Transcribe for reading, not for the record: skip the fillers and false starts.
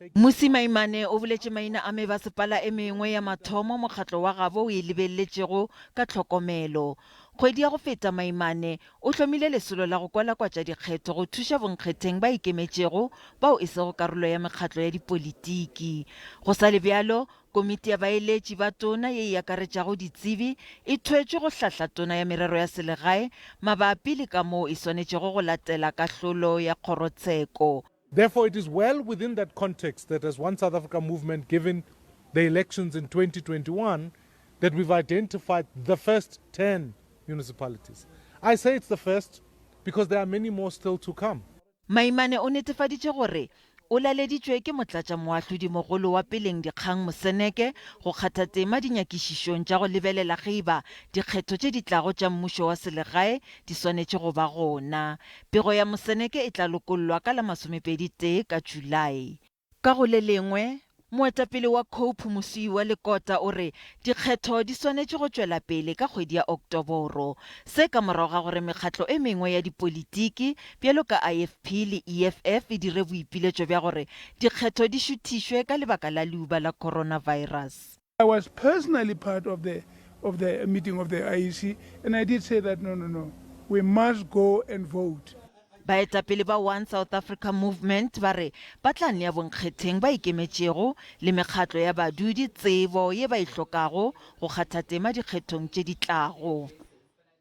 Mmusi Maimane o boletše maina a memasepala e mengwe ya mathomo mokgatlo wa gabo o e lebelletšego ka tlhokomelo. Kgwedi ya go feta Maimane o hlomile lesolo la go kwalakwatša dikgetho go thuša bonkgetheng ba ikemetšego bao e sego karolo ya mekgatlo ya dipolitiki. Go sa le bjalo, komiti ya baeletši ba tona ye e akaretšago ditsebi e thwetšwe go hlahla tona ya merero ya selegae mabapi le ka moo e swanetšego go latela kahlolo ya kgorotsheko. Therefore, it is well within that context that as One South Africa movement, given the elections in 2021, that we've identified the first 10 municipalities. I say it's the first because there are many more still to come. Maimane o netefaditše gore o laleditšwe ke motlatšamoahlodi mogolo wa peleng dikgang Moseneke go kgatha tema dinyakišišong tša go lebelela geba dikgetho tše di tlago tša mmušo wa selegae di swanetše go ba gona. Pego ya Moseneke e tla lokollwa ka la 21 ka Julae. Ka go le lengwe, moetapele wa COPE Mmusi wa lekgotla o re dikgetho di swanetše go tšwela pele ka kgwedi ya Oktoboro, se ka morago ga gore mekgatlo e mengwe ya dipolitiki bjalo ka IFP le EFF e dire boipiletšo bja gore dikgetho di šuthišwe ka lebaka la leuba la coronavirus. I was personally part of the meeting of the IEC, and I did say that no, we must go and vote. Baetapele ba One South Africa movement ba re ba tla nea bonkgetheng ba ikemetšego le mekgatlo ya badudi tsebo ye ba e hlokago go kgatha tema dikgethong tše di tlago.